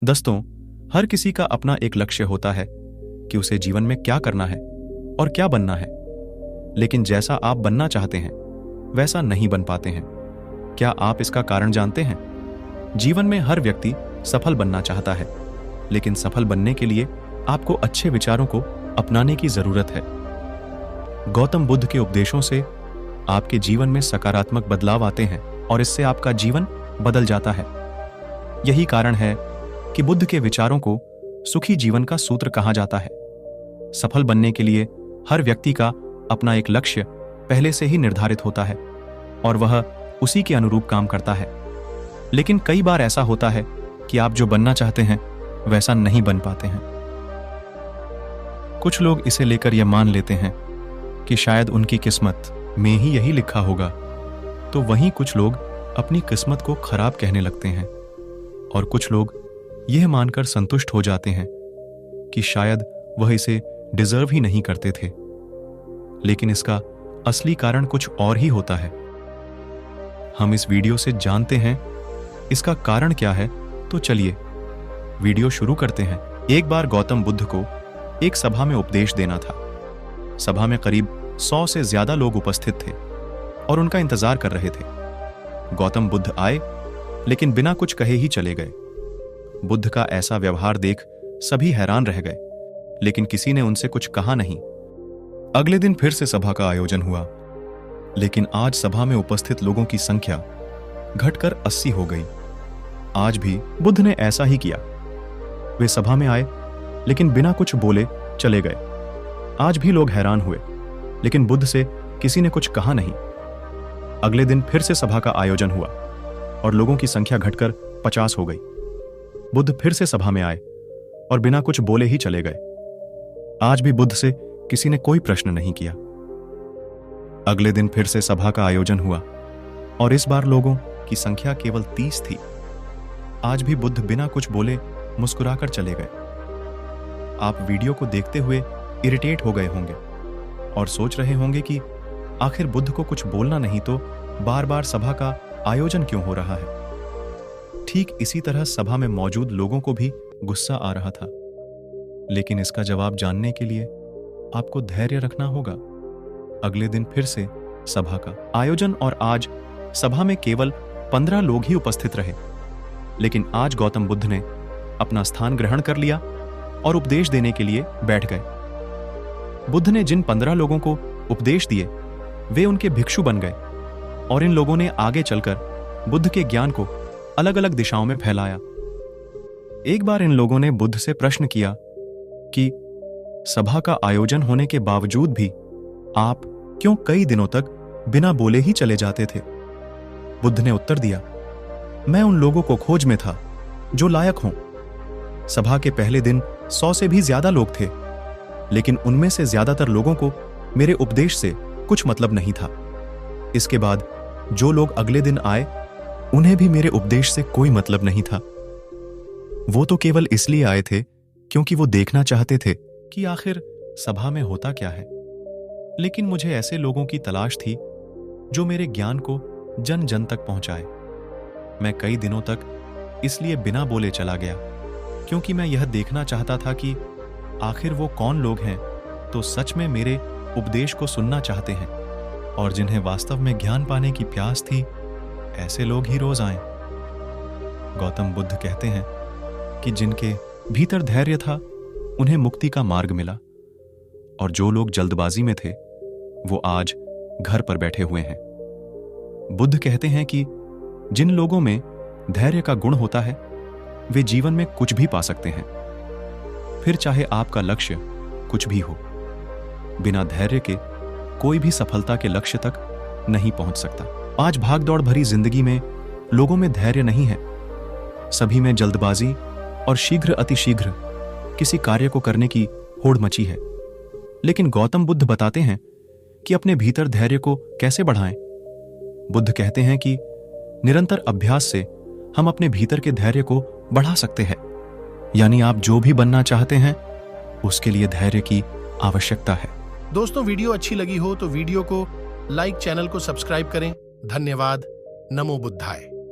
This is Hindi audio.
दोस्तों, हर किसी का अपना एक लक्ष्य होता है कि उसे जीवन में क्या करना है और क्या बनना है। लेकिन जैसा आप बनना चाहते हैं वैसा नहीं बन पाते हैं। क्या आप इसका कारण जानते हैं? जीवन में हर व्यक्ति सफल बनना चाहता है, लेकिन सफल बनने के लिए आपको अच्छे विचारों को अपनाने की जरूरत है। गौतम बुद्ध के उपदेशों से आपके जीवन में सकारात्मक बदलाव आते हैं और इससे आपका जीवन बदल जाता है। यही कारण है कि बुद्ध के विचारों को सुखी जीवन का सूत्र कहा जाता है। सफल बनने के लिए हर व्यक्ति का अपना एक लक्ष्य पहले से ही निर्धारित होता है और वह उसी के अनुरूप काम करता है। लेकिन कई बार ऐसा होता है कि आप जो बनना चाहते हैं वैसा नहीं बन पाते हैं। कुछ लोग इसे लेकर यह मान लेते हैं कि शायद उनकी किस्मत में ही यही लिखा होगा, तो वहीं कुछ लोग अपनी किस्मत को खराब कहने लगते हैं और कुछ लोग यह मानकर संतुष्ट हो जाते हैं कि शायद वह इसे डिजर्व ही नहीं करते थे। लेकिन इसका असली कारण कुछ और ही होता है। हम इस वीडियो से जानते हैं इसका कारण क्या है, तो चलिए वीडियो शुरू करते हैं। एक बार गौतम बुद्ध को एक सभा में उपदेश देना था। सभा में करीब 100 से ज्यादा लोग उपस्थित थे और उनका इंतजार कर रहे थे। गौतम बुद्ध आए, लेकिन बिना कुछ कहे ही चले गए। बुद्ध का ऐसा व्यवहार देख सभी हैरान रह गए, लेकिन किसी ने उनसे कुछ कहा नहीं। अगले दिन फिर से सभा का आयोजन हुआ, लेकिन आज सभा में उपस्थित लोगों की संख्या घटकर 80 हो गई। आज भी बुद्ध ने ऐसा ही किया। वे सभा में आए, लेकिन बिना कुछ बोले चले गए। आज भी लोग हैरान हुए, लेकिन बुद्ध से किसी ने कुछ कहा नहीं। अगले दिन फिर से सभा का आयोजन हुआ और लोगों की संख्या घटकर 50 हो गई। बुद्ध फिर से सभा में आए और बिना कुछ बोले ही चले गए। आज भी बुद्ध से किसी ने कोई प्रश्न नहीं किया। अगले दिन फिर से सभा का आयोजन हुआ और इस बार लोगों की संख्या केवल 30 थी। आज भी बुद्ध बिना कुछ बोले मुस्कुराकर चले गए। आप वीडियो को देखते हुए इरिटेट हो गए होंगे और सोच रहे होंगे कि आखिर बुद्ध को कुछ बोलना नहीं तो बार बार सभा का आयोजन क्यों हो रहा है। ठीक इसी तरह सभा में मौजूद लोगों को भी गुस्सा आ रहा था, लेकिन इसका जवाब जानने के लिए आपको धैर्य रखना होगा। अगले दिन फिर से सभा का आयोजन और आज सभा में केवल 15 लोग ही उपस्थित रहे। लेकिन आज गौतम बुद्ध ने अपना स्थान ग्रहण कर लिया और उपदेश देने के लिए बैठ गए। बुद्ध ने जिन 15 लोगों को उपदेश दिए वे उनके भिक्षु बन गए और इन लोगों ने आगे चलकर बुद्ध के ज्ञान को अलग अलग दिशाओं में फैलाया। एक बार इन लोगों ने बुद्ध से प्रश्न किया कि सभा का आयोजन होने के बावजूद भी आप क्यों कई दिनों तक बिना बोले ही चले जाते थे। बुद्ध ने उत्तर दिया, मैं उन लोगों को खोज में था जो लायक हों। सभा के पहले दिन 100 से भी ज्यादा लोग थे, लेकिन उनमें से ज्यादातर लोगों को मेरे उपदेश से कुछ मतलब नहीं था। इसके बाद जो लोग अगले दिन आए उन्हें भी मेरे उपदेश से कोई मतलब नहीं था। वो तो केवल इसलिए आए थे क्योंकि वो देखना चाहते थे कि आखिर सभा में होता क्या है। लेकिन मुझे ऐसे लोगों की तलाश थी जो मेरे ज्ञान को जन जन तक पहुंचाए। मैं कई दिनों तक इसलिए बिना बोले चला गया क्योंकि मैं यह देखना चाहता था कि आखिर वो कौन लोग हैं तो सच में मेरे उपदेश को सुनना चाहते हैं और जिन्हें वास्तव में ज्ञान पाने की प्यास थी। ऐसे लोग ही रोज आए। गौतम बुद्ध कहते हैं कि जिनके भीतर धैर्य था उन्हें मुक्ति का मार्ग मिला, और जो लोग जल्दबाजी में थे वो आज घर पर बैठे हुए हैं। बुद्ध कहते हैं कि जिन लोगों में धैर्य का गुण होता है वे जीवन में कुछ भी पा सकते हैं, फिर चाहे आपका लक्ष्य कुछ भी हो। बिना धैर्य के कोई भी सफलता के लक्ष्य तक नहीं पहुंच सकता। आज भागदौड़ भरी जिंदगी में लोगों में धैर्य नहीं है। सभी में जल्दबाजी और शीघ्र अतिशीघ्र किसी कार्य को करने की होड़ मची है। लेकिन गौतम बुद्ध बताते हैं कि अपने भीतर धैर्य को कैसे बढ़ाएं। बुद्ध कहते हैं कि निरंतर अभ्यास से हम अपने भीतर के धैर्य को बढ़ा सकते हैं। यानी आप जो भी बनना चाहते हैं उसके लिए धैर्य की आवश्यकता है। दोस्तों, वीडियो अच्छी लगी हो तो वीडियो को लाइक, चैनल को सब्सक्राइब करें। धन्यवाद। नमो बुद्धाय।